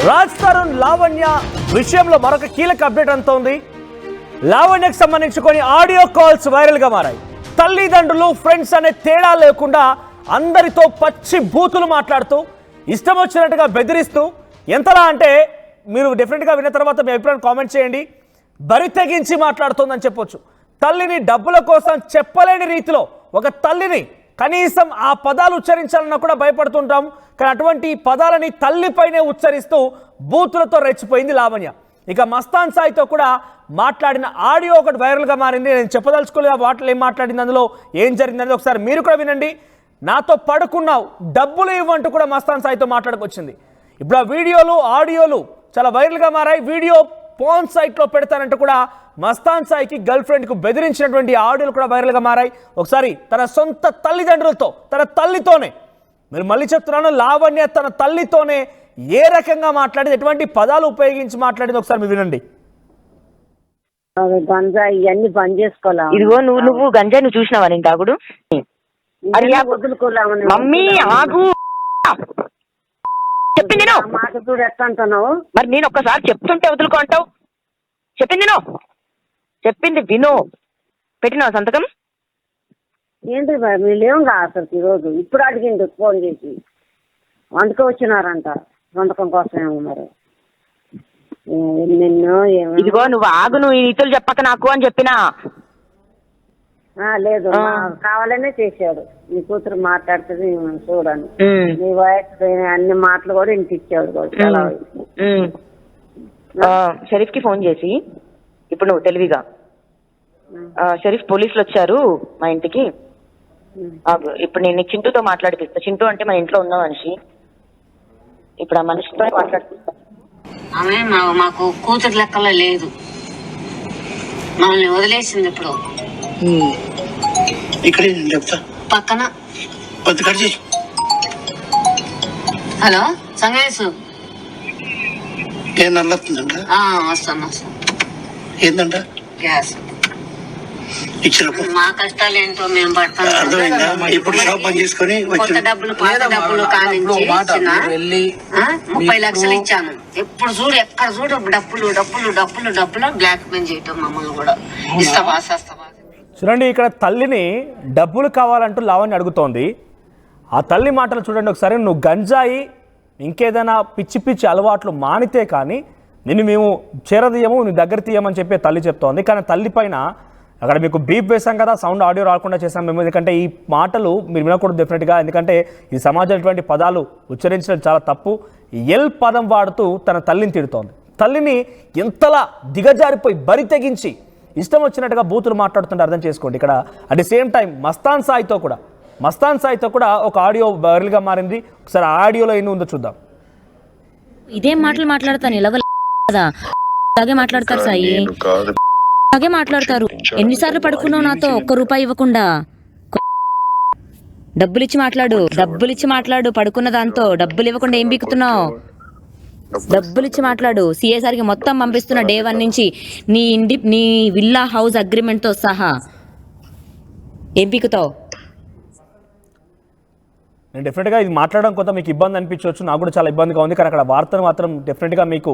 రాజ్ తరుణ్ లావణ్య విషయంలో మరొక కీలక అప్డేట్ అంతోంది. లావణ్యకు సంబంధించి కొన్ని ఆడియో కాల్స్ వైరల్ గా మారాయి. తల్లిదండ్రులు ఫ్రెండ్స్ అనే తేడా లేకుండా అందరితో పచ్చి బూతులు మాట్లాడుతూ ఇష్టం వచ్చినట్టుగా బెదిరిస్తూ ఎంతలా అంటే మీరు డెఫినెట్గా విన్న తర్వాత మీ అభిప్రాయం కామెంట్ చేయండి. బరి తెగించి మాట్లాడుతోందని చెప్పొచ్చు. తల్లిని డబ్బుల కోసం చెప్పలేని రీతిలో ఒక తల్లిని కనీసం ఆ పదాలు ఉచ్చరించాలన్నా కూడా భయపడుతుంటాం. కానీ అటువంటి పదాలని తల్లిపైనే ఉచ్చరిస్తూ బూతులతో రెచ్చిపోయింది లావణ్య. ఇక మస్తాన్ సాయితో కూడా మాట్లాడిన ఆడియో ఒకటి వైరల్గా మారింది. నేను చెప్పదలుచుకోలేదు ఆ మాటలు ఏం మాట్లాడింది, అందులో ఏం జరిగింది ఒకసారి మీరు కూడా వినండి. నాతో పడుకున్నావు, డబ్బులు ఇవ్వంటూ కూడా మస్తాన్ సాయితో మాట్లాడుకొచ్చింది. ఇప్పుడు ఆ వీడియోలు ఆడియోలు చాలా వైరల్గా మారాయి. వీడియో పోన్ సైట్లో పెడతానంటూ కూడా మస్తాన్ సాయికి గర్ల్ ఫ్రెండ్కు బెదిరించినటువంటి ఆడియోలు కూడా వైరల్గా మారాయి. ఒకసారి తన సొంత తల్లిదండ్రులతో, తన తల్లితోనే, మీరు మళ్ళీ చెప్తున్నాను, లావణ్య తన తల్లితోనే ఏ రకంగా మాట్లాడింది, ఎటువంటి పదాలు ఉపయోగించి మాట్లాడింది ఒకసారి మీరు వినండి. గంజా ఇవన్నీ బంద్ చేసుకోలే. ఇదిగో నువ్వు గంజా నువ్వు చూసినావా నేను తాగుడు? వదులుకోలేమని మమ్మీ ఆగు చెప్పింది మాట చూడు ఎట్లా అంటున్నావు. మరి నేను ఒక్కసారి చెప్తుంటే వదులుకో అంటావు. చెప్పింది విను. పెట్టినావు సంతకం? ఏంటి మీరు లేవు అసలు ఈరోజు ఇప్పుడు అడిగిండు ఫోన్ చేసి వంటకు వచ్చినారంట వంటకం కోసమేమో మరి నిన్ను ఇదిగో నువ్వు ఆగు, నువ్వు ఈ నీతులు చెప్పక నాకు అని చెప్పినా. లేదు కావాలనే చేశాడు. నీ కూతురు మాట్లాడుతుంది చూడని, నీ వయసు అన్ని మాటలు కూడా ఇంటికి ఇచ్చాడు చాలా. షరీఫ్ కి ఫోన్ చేసి ఇప్పుడు నువ్వు తెలివిగా షరీఫ్ పోలీసులు వచ్చారు మా ఇంటికి, ఇప్పుడు నేను చింటూతో మాట్లాడిపిస్తా. చింటూ అంటే మన ఇంట్లో ఉన్న మనిషి. ఇప్పుడు ఆ మనిషితో మాట్లాడిపిస్తా. ఆమె మాకు కూతురు లెక్కలో లేదు, మనల్ని వదిలేసింది. ఇప్పుడు ఇక్కడ పక్కన. హలో సంగేశ్, వస్తాను ఏంటంట గ్యాస్. మా కష్టాలు ఏంటో మేము పడతాం. ఇప్పుడు షాప్ పని చేసుకొని కొత్త డబ్బులు పాత డబ్బులు కానించి 30 లక్షలు ఇచ్చాను. ఎప్పుడు చూడు ఎక్కడ చూడు డబ్బులు డబ్బులు డబ్బులు డబ్బులు బ్లాక్ మెయిల్ చేయటం మమ్మల్ని కూడా. ఇస్తావా సస్తావా? చూడండి, ఇక్కడ తల్లిని డబ్బులు కావాలంటూ లావణ్య అడుగుతోంది. ఆ తల్లి మాటలు చూడండి ఒకసారి. నువ్వు గంజాయి ఇంకేదైనా పిచ్చి పిచ్చి అలవాట్లు మానితే కానీ నిన్ను మేము చేరదీయము, నీ దగ్గర తీయమని చెప్పి తల్లి చెప్తోంది. కానీ తల్లి పైన అక్కడ మీకు బీప్ వేసాం కదా, సౌండ్ ఆడియో రాకుండా చేసాం మేము. ఎందుకంటే ఈ మాటలు మీరు వినకూడదు డెఫినెట్గా. ఎందుకంటే ఈ సమాజంలో ఇటువంటి పదాలు ఉచ్చరించడం చాలా తప్పు. ఎల్ పదం వాడుతూ తన తల్లిని తిడుతోంది. తల్లిని ఎంతలా దిగజారిపోయి బరి తెగించి ఇష్టం వచ్చినట్టుగా బూతులు మాట్లాడుతుంటే అర్థం చేసుకోండి. ఇక్కడ at the same time Mastan సాయితో కూడా ఒక ఆడియో వైరల్గా మారింది. ఒకసారి ఆడియోలో ఎన్ని ఉందో చూద్దాం. ఇదేం మాటలు మాట్లాడతాను ఇలా కదా, అలాగే మాట్లాడతారు సాయి, అలాగే మాట్లాడతారు. ఎన్నిసార్లు పడుకున్నావు నాతో, ఒక్క రూపాయి ఇవ్వకుండా? డబ్బులిచ్చి మాట్లాడు. పడుకున్న దాంతో డబ్బులు ఇవ్వకుండా ఏం బీకుతున్నావు? డబ్బులిచ్చి మాట్లాడు. సిఎస్ఆర్కి మొత్తం పంపిస్తున్న డే 1 నుంచి నీ విల్లా హౌస్ అగ్రిమెంట్తో సహా. ఏం పీకుతావు? నేను డెఫినెట్గా ఇది మాట్లాడడం కొంత మీకు ఇబ్బంది అనిపించవచ్చు, నాకు కూడా చాలా ఇబ్బందిగా ఉంది. కానీ అక్కడ వార్తను మాత్రం డెఫినెట్గా మీకు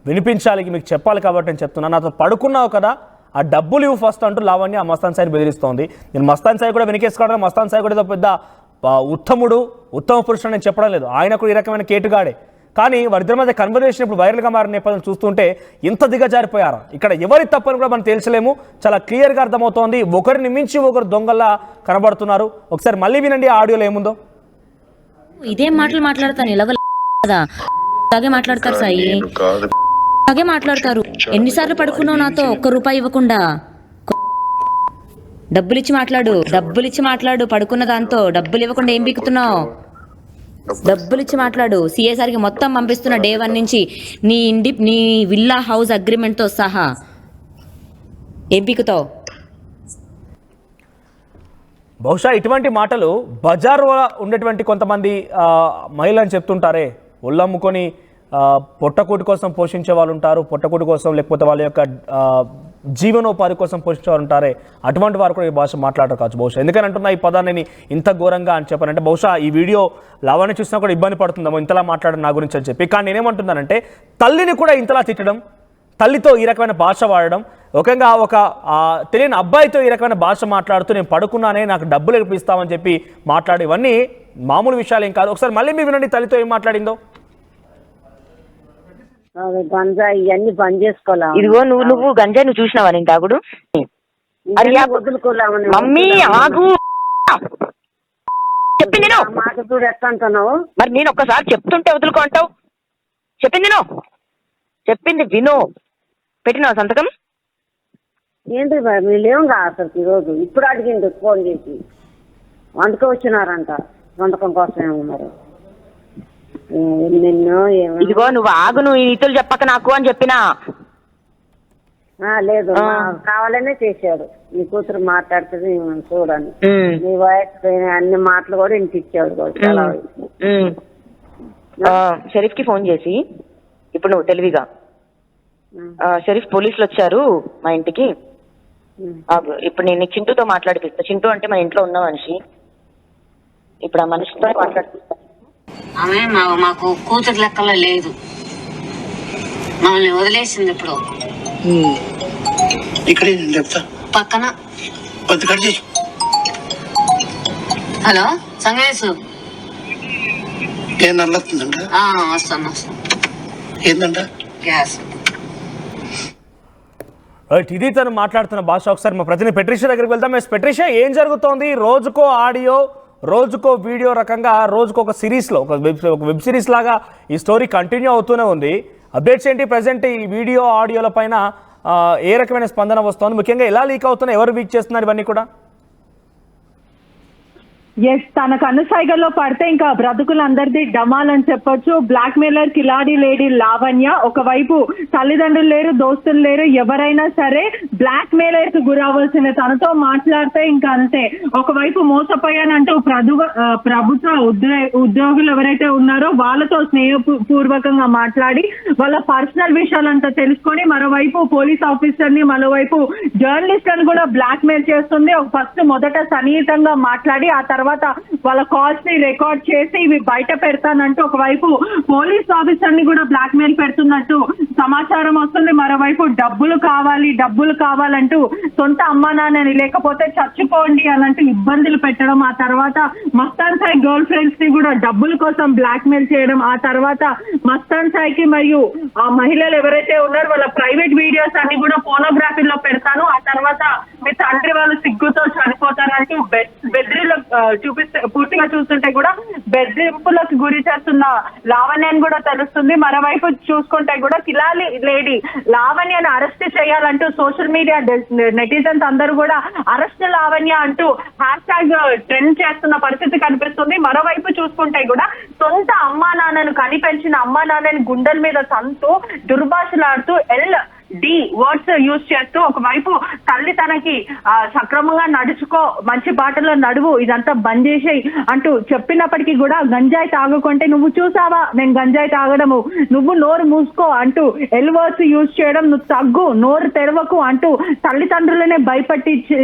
వినిపించాలి, మీకు చెప్పాలి కాబట్టి నేను చెప్తున్నాను. నాతో పడుకున్నావు కదా, ఆ డబ్బులు ఇవ్వు ఫస్ట్ అంటూ లావణ్య మస్తాన్ సాయి బెదిరిస్తోంది. నేను మస్తాన్ సాయి కూడా వెనకేసుకోవడం, మస్తాన్ సాయి కూడా పెద్ద ఉత్తమ పురుషుడు నేను చెప్పడం లేదు. ఆయన కూడా ఈ రకమైన కేటుగాడే. కానీ వారిద్దరి మధ్య కన్వర్జేషన్ ఇప్పుడు వైరల్గా మారిన నేపథ్యం చూస్తుంటే ఇంత దిగజారిపోయారా? ఇక్కడ ఎవరి తప్పని కూడా మనం తేల్చలేము. చాలా క్లియర్గా అర్థమవుతోంది. ఒకరిని మించి ఒకరు దొంగల్లా కనబడుతున్నారు. ఒకసారి మళ్ళీ వినండి ఆడియోలో ఏముందో. ఇదేం మాటలు మాట్లాడతాను ఇలా కదా, అలాగే మాట్లాడతారు సాయి, అలాగే మాట్లాడతారు. ఎన్నిసార్లు పడుకున్నావు నాతో, ఒక్క రూపాయి ఇవ్వకుండా? డబ్బులిచ్చి మాట్లాడు. పడుకున్న దాంతో డబ్బులు ఇవ్వకుండా ఏం బీకుతున్నావు? డబ్బులిచ్చి మాట్లాడు. సిఎస్ఆర్కి మొత్తం పంపిస్తున్న డే 1 నుంచి నీ విల్లా హౌస్ అగ్రిమెంట్తో సహా. ఏం పీకుతావు? బహుశా ఇటువంటి మాటలు బజార్లో ఉండేటువంటి కొంతమంది మహిళలు చెప్తుంటారే, ఒళ్ళమ్ముకొని పొట్టకూటి కోసం పోషించే వాళ్ళు ఉంటారు, పొట్టకూటి కోసం లేకపోతే వాళ్ళ యొక్క జీవనోపాధి కోసం పోషించేవారు ఉంటారే అటువంటి వారు కూడా ఈ భాష మాట్లాడరు కావచ్చు బహుశా. ఎందుకని అంటున్నా ఈ పదాన్ని నేను ఇంత ఘోరంగా అని చెప్పానంటే బహుశా ఈ వీడియో లావణ్య చూసినా కూడా ఇబ్బంది పడుతుందేమో ఇంతలా మాట్లాడడం నా గురించి అని చెప్పి. కానీ నేనేమంటున్నానంటే తల్లిని కూడా ఇంతలా తిట్టడం, తల్లితో ఈ రకమైన భాష వాడడం, ఒకంగా ఒక తెలియని అబ్బాయితో ఈ రకమైన భాష మాట్లాడుతూ నేను పడుకున్నానే నాకు డబ్బులు ఇప్పిస్తామని చెప్పి మాట్లాడి ఇవన్నీ మామూలు విషయాలు ఏం కాదు. ఒకసారి మళ్ళీ మీ వినండి తల్లితో ఏం మాట్లాడిందో. గంజా ఇవన్నీ బంద్ చేసుకోలే. ఇదిగో నువ్వు గంజా నువ్వు చూసినావా నేను తాగుడు? వదులుకోలేమని మమ్మీ ఆగు, చెప్పింది మాట చూడు ఎట్లా అంటున్నావు. మరి నేను ఒక్కసారి చెప్తుంటే వదులుకో అంటావు. చెప్పింది విను. పెట్టినావు సంతకం? ఏంటి బాయ్ మీరు లేవుగా అసలు ఈరోజు ఇప్పుడు అడిగిండు ఫోన్ చేసి వంటకు వచ్చినారంట వంటకం కోసం ఏమన్నారు. నిన్ను ఇదిగో నువ్వు ఆగు, నువ్వు ఈతులు చెప్పక నాకు అని చెప్పినా. లేదు కావాలనే చేశాడు. నీ కూతురు మాట్లాడుతుంది చూడండి, నీ వాయిస్ అన్ని మాటలు కూడా ఇంటిచ్చాడు చాలా. షరీఫ్ కి ఫోన్ చేసి ఇప్పుడు నువ్వు తెలివిగా షరీఫ్ పోలీసులు వచ్చారు మా ఇంటికి, ఇప్పుడు నేను చింటూతో మాట్లాడిపిస్తా. చింటూ అంటే మన ఇంట్లో ఉన్న మనిషి. ఇప్పుడు ఆ మనిషితో మాట్లాడిపిస్తా. ఆమె మాకు కూతురు లెక్కలో లేదు, మమ్మల్ని వదిలేసింది. ఇప్పుడు ఇక్కడే నేను చెప్తా పక్కన. హలో సంగేశు, ఏం నల్లతుందంట? వస్తాను. ఏందంట? గ్యాస్. ఇది తను మాట్లాడుతున్న భాష. ఒకసారి మా ప్రతినిధి పెట్రిషియా దగ్గరికి వెళ్తాం. పెట్రిషియా, ఏం జరుగుతోంది? రోజుకో ఆడియో, రోజుకో వీడియో రకంగా రోజుకో ఒక సిరీస్లో ఒక వెబ్ సిరీస్ లాగా ఈ స్టోరీ కంటిన్యూ అవుతూనే ఉంది. అప్డేట్స్ ఏంటి ప్రజెంట్ ఈ వీడియో ఆడియోల పైన? ఏ రకమైన స్పందన వస్తుంది? ముఖ్యంగా ఎలా లీక్ అవుతున్నాయి, ఎవరు వీక్ చేస్తున్నారు ఇవన్నీ కూడా? ఎస్, తనకు అనుసైగల్లో పడితే ఇంకా బ్రతుకులందరిది డమాల్ అని చెప్పొచ్చు. బ్లాక్ మెయిలర్ కిలాడి లేడీ లావణ్య. ఒకవైపు తల్లిదండ్రులు లేరు, దోస్తులు లేరు, ఎవరైనా సరే బ్లాక్ మెయిలర్ కు గురవలసిన తనతో మాట్లాడితే ఇంకా అంతే. ఒకవైపు మోసపోయానంటూ ప్రభుత్వ ఉద్యోగులు ఎవరైతే ఉన్నారో వాళ్ళతో స్నేహపూర్వకంగా మాట్లాడి వాళ్ళ పర్సనల్ విషయాలంతా తెలుసుకొని మరోవైపు పోలీస్ ఆఫీసర్ ని, మరోవైపు జర్నలిస్ట్ అని కూడా బ్లాక్ మెయిల్ చేస్తుంది. ఫస్ట్ మొదట సన్నిహితంగా మాట్లాడి ఆ తర్వాత వాళ్ళ కాల్స్ ని రికార్డ్ చేసి ఇవి బయట పెడతానంటూ ఒకవైపు పోలీస్ ఆఫీసర్ ని కూడా బ్లాక్ మెయిల్ పెడుతున్నట్టు సమాచారం వస్తుంది. మరోవైపు డబ్బులు కావాలంటూ సొంత అమ్మా నాన్నని లేకపోతే చచ్చిపోండి అనంటూ ఇబ్బందులు పెట్టడం, ఆ తర్వాత మస్తాన్ సాయి గర్ల్ ఫ్రెండ్స్ ని కూడా డబ్బుల కోసం బ్లాక్ మెయిల్ చేయడం, ఆ తర్వాత మస్తాన్ సాయికి మరియు ఆ మహిళలు ఎవరైతే ఉన్నారో వాళ్ళ ప్రైవేట్ వీడియోస్ అన్ని కూడా పోనోగ్రఫీలో పెడతాను, ఆ తర్వాత మీ తండ్రి వాళ్ళు సిగ్గుతో చనిపోతానంటూ బెదిరిలో చూపిస్తే పూర్తిగా చూస్తుంటే కూడా బెదిరింపులకు గురి చేస్తున్న లావణ్యని కూడా తెలుస్తుంది. మరోవైపు చూసుకుంటే కూడా కిలాడి లేడీ లావణ్యను అరెస్ట్ చేయాలంటూ సోషల్ మీడియా నెటిజన్స్ అందరూ కూడా అరెస్ట్ లావణ్య అంటూ హ్యాష్ ట్రెండ్ చేస్తున్న పరిస్థితి కనిపిస్తుంది. మరోవైపు చూసుకుంటే కూడా సొంత అమ్మా నాన్నను కనిపెంచిన అమ్మా నాన్నని గుండెల మీద తంతూ దుర్భాషలాడుతూ డి వర్డ్స్ యూజ్ చేస్తూ ఒకవైపు తల్లి తనకి సక్రమంగా నడుచుకో, మంచి బాటలో నడువు, ఇదంతా బంద్ చేసేయి అంటూ చెప్పినప్పటికీ కూడా గంజాయి తాగుకుంటే నువ్వు చూసావా నేను గంజాయి తాగడము, నువ్వు నోరు మూసుకో అంటూ వర్డ్స్ యూజ్ చేయడం, నువ్వు తగ్గు, నోరు తెరవకు అంటూ తల్లిదండ్రులనే భయపట్టించి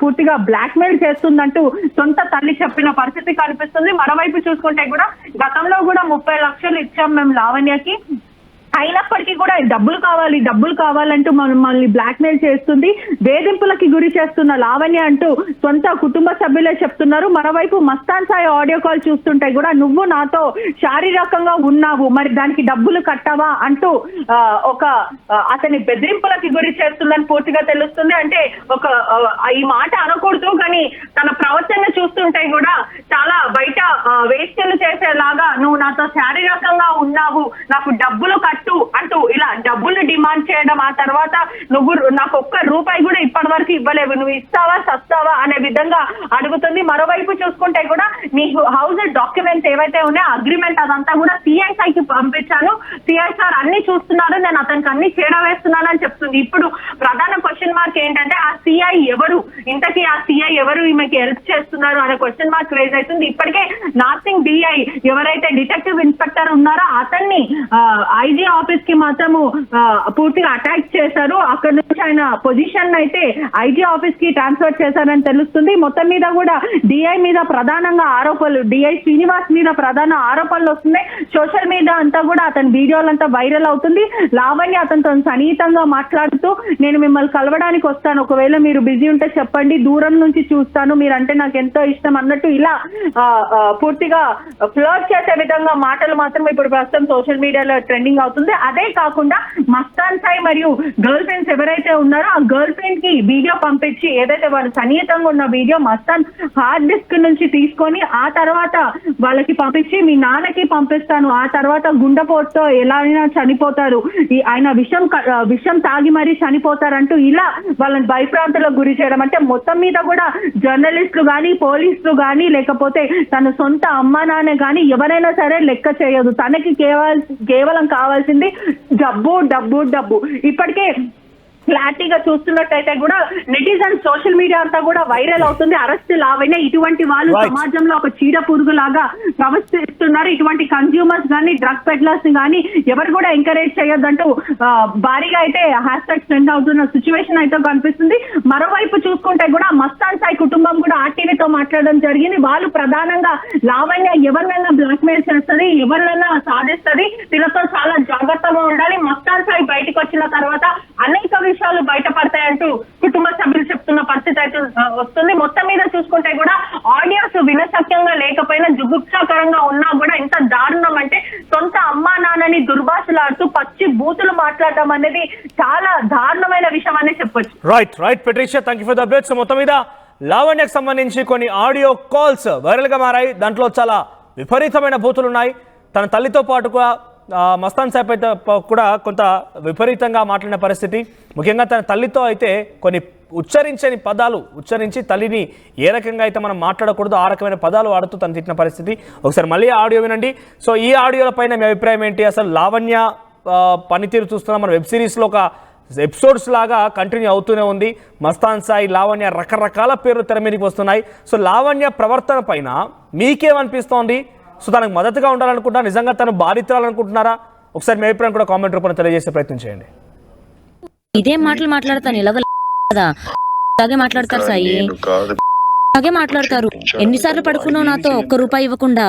పూర్తిగా బ్లాక్ మెయిల్ చేస్తుందంటూ సొంత తల్లి చెప్పిన పరిస్థితి కనిపిస్తుంది. మరోవైపు చూసుకుంటే కూడా గతంలో కూడా 30 లక్షలు ఇచ్చాం మేము లావణ్యకి, అయినప్పటికీ కూడా డబ్బులు కావాలంటూ మమ్మల్ని బ్లాక్ మెయిల్ చేస్తుంది, వేధింపులకి గురి చేస్తున్న లావణ్య అంటూ సొంత కుటుంబ సభ్యులే చెప్తున్నారు. మరోవైపు మస్తాన్ సాయి ఆడియో కాల్ చూస్తుంటే కూడా నువ్వు నాతో శారీరకంగా ఉన్నావు, మరి దానికి డబ్బులు కట్టావా అంటూ అతని బెదిరింపులకి గురి చేస్తుందని పూర్తిగా తెలుస్తుంది. అంటే ఈ మాట అనకూడదు కానీ తన ప్రవర్తన చూస్తుంటే కూడా చాలా బయట వేస్టలు చేసేలాగా నువ్వు నాతో శారీరకంగా ఉన్నావు, నాకు డబ్బులు అంటూ ఇలా డబ్బులు డిమాండ్ చేయడం, ఆ తర్వాత నువ్వు నాకు ₹1 కూడా ఇప్పటి వరకు ఇవ్వలేవు, నువ్వు ఇస్తావా సస్తావా అనే విధంగా అడుగుతుంది. మరోవైపు చూసుకుంటే కూడా నీ హౌస్ డాక్యుమెంట్స్ ఏవైతే ఉన్నాయో అగ్రిమెంట్ అదంతా కూడా సిఐసాయికి పంపించాను, సిఐ సార్ అన్ని చూస్తున్నారు, నేను అతనికి అన్ని చేరవేస్తున్నానని చెప్తుంది. ఇప్పుడు ప్రధాన క్వశ్చన్ మార్క్ ఏంటంటే ఆ సిఐ ఎవరు, ఇంతకీ ఆ సిఐ ఎవరు ఈమెకి హెల్ప్ చేస్తున్నారు అనే క్వశ్చన్ మార్క్ రేజ్ అవుతుంది. ఇప్పటికే నార్సింగ్ డిఐ ఎవరైతే డిటెక్టివ్ ఇన్స్పెక్టర్ ఉన్నారో అతన్ని ఐజీ ఆఫీస్ కి మాత్రము పూర్తిగా అటాక్ చేశారు. అక్కడ నుంచి ఆయన పొజిషన్ అయితే ఐజీ ఆఫీస్ కి ట్రాన్స్ఫర్ చేశారని తెలుస్తుంది. మొత్తం మీద కూడా డిఐ మీద ప్రధానంగా ఆరోపణలు, డిఐ శ్రీనివాస్ మీద ప్రధాన ఆరోపణలు వస్తున్నాయి. సోషల్ మీడియా అంతా కూడా అతని వీడియోలంతా వైరల్ అవుతుంది. లావణ్య అతనితో సన్నిహితంగా మాట్లాడుతూ నేను మిమ్మల్ని కలవడానికి వస్తాను, ఒకవేళ మీరు బిజీ ఉంటే చెప్పండి, దూరం నుంచి చూస్తాను, మీరంటే నాకు ఎంతో ఇష్టం అన్నట్టు ఇలా పూర్తిగా ఫ్లర్ట్ చేసే విధంగా మాటలు మాత్రం ఇప్పుడు ప్రస్తుతం సోషల్ మీడియాలో ట్రెండింగ్ అవుతుంది. అదే కాకుండా మస్తాన్ సాయి మరియు గర్ల్ ఫ్రెండ్స్ ఎవరైతే ఉన్నారో ఆ గర్ల్ ఫ్రెండ్ కి వీడియో పంపించి, ఏదైతే వాళ్ళు సన్నిహితంగా ఉన్న వీడియో మస్తాన్ హార్డ్ డిస్క్ నుంచి తీసుకొని ఆ తర్వాత వాళ్ళకి పంపించి మీ నాన్నకి పంపిస్తాను, ఆ తర్వాత గుండెపోటుతో ఎలా అయినా చనిపోతారు, ఆయన విషం తాగి మరీ చనిపోతారంటూ ఇలా వాళ్ళని భయప్రాంతాలకు గురి చేయడం. అంటే మొత్తం మీద కూడా జర్నలిస్టులు కానీ పోలీసులు కానీ లేకపోతే తన సొంత అమ్మా నాన్న కానీ ఎవరైనా సరే లెక్క చేయదు. తనకి కేవలం కావాల్సింది డబ్బు డబ్బు డబ్బు. ఇప్పటికే క్లారిటీగా చూస్తున్నట్టయితే కూడా నెటిజన్ సోషల్ మీడియా అంతా కూడా వైరల్ అవుతుంది. అరెస్ట్ లావైనా ఇటువంటి వాళ్ళు సమాజంలో ఒక చీడ పురుగు లాగా ప్రవర్తిస్తున్నారు. ఇటువంటి కన్స్యూమర్స్ కానీ డ్రగ్ పెడ్లర్స్ కానీ ఎవరు కూడా ఎంకరేజ్ చేయొద్దంటూ భారీగా అయితే హ్యాష్ ట్యాగ్ ట్రెండ్ అవుతున్న సిచ్యువేషన్ అయితే కనిపిస్తుంది. మరోవైపు చూసుకుంటే కూడా మస్తాన్ సాయి కుటుంబం కూడా ఆర్టీవీతో మాట్లాడడం జరిగింది. వాళ్ళు ప్రధానంగా లావణ్య ఎవరినైనా బ్లాక్ మెయిల్ చేస్తుంది, ఎవరినైనా సాధిస్తుంది, వీళ్ళతో చాలా జాగ్రత్తగా ఉండాలి. మస్తాన్ సాయి బయటకు వచ్చిన తర్వాత అనేక విషయాలు బయటపడతాయంటూ కుటుంబ సభ్యులు చెప్తున్న పరిస్థితి అయితే వస్తుంది. మొత్తం మీద చూసుకుంటే కూడా ఆడియోస్ వినసక్యంగా లేకపోయినా జుగుప్సాకరంగా ఉన్నా కూడా ఎంత దారుణం అంటే సొంత అమ్మా నాన్నని దుర్భాషలాడుతూ పచ్చి బూతులు మాట్లాడడం అనేది చాలా దారుణమైన విషయం అనే చెప్పొచ్చు. Right Patricia, thank you for the updates. మొత్తం మీద లావణ్యకు సంబంధించి కొన్ని ఆడియో కాల్స్ వైరల్ గా మారాయి. దాంట్లో చాలా విపరీతమైన బూతులు ఉన్నాయి. తన తల్లితో పాటుగా మస్తాన్ సాహెబ్ అయితే కూడా కొంత విపరీతంగా మాట్లాడిన పరిస్థితి. ముఖ్యంగా తన తల్లితో అయితే కొన్ని ఉచ్చరించని పదాలు ఉచ్చరించి తల్లిని ఏ రకంగా అయితే మనం మాట్లాడకూడదు ఆ రకమైన పదాలు వాడుతూ తను తిట్టిన పరిస్థితి. ఒకసారి మళ్ళీ ఆడియో వినండి. సో ఈ ఆడియోల పైన మీ అభిప్రాయం ఏంటి? అసలు లావణ్య పనితీరు చూస్తున్నాం మన వెబ్ సిరీస్లో ఒక ఎపిసోడ్స్ లాగా కంటిన్యూ అవుతూనే ఉంది. మస్తాన్ సాయి, లావణ్య రకరకాల పేర్లు తెర మీదకి వస్తున్నాయి. సో లావణ్య ప్రవర్తన పైన మీకేమనిపిస్తోంది? సో తనకు మద్దతుగా ఉండాలనుకుంటున్నా, నిజంగా తను బాధితురాలనుకుంటున్నారా? ఒకసారి మీ అభిప్రాయం కూడా కామెంట్ రూపంలో తెలియజేసే ప్రయత్నం చేయండి. ఇదే మాటలు మాట్లాడతాను ఇలాగే మాట్లాడతారు సాయి, అలాగే మాట్లాడతారు. ఎన్నిసార్లు పడుకున్నావు నాతో ఒక్క రూపాయి ఇవ్వకుండా?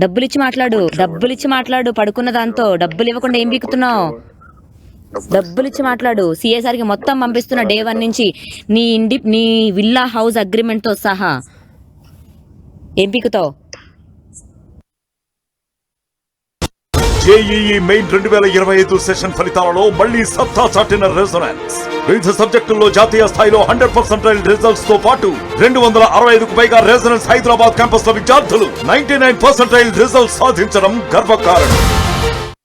డబ్బులిచ్చి మాట్లాడు, పడుకున్న దాంతో డబ్బులు ఇవ్వకుండా ఏం బీకుతున్నావు? డబ్బులిచ్చి మాట్లాడు. సిఎస్ఆర్కి మొత్తం పంపిస్తున్న డే 1 నుంచి నీ విల్లా హౌస్ అగ్రిమెంట్ తో సహా. ఏం పీకుతావు? జేఈఈ మెయిన్ 2025 సెషన్ ఫలితాలలో మళ్లీ సత్తా చాటిన రెజొనెన్స్. వివిధ సబ్జెక్టుల్లో జాతీయ స్థాయిలో 100% రిజల్ట్స్ తో పాటు 265కు పైగా రెజొనెన్స్ హైదరాబాద్ క్యాంపస్ లో విద్యార్థులు 99% రిజల్ట్స్ సాధించడం గర్వకారణం.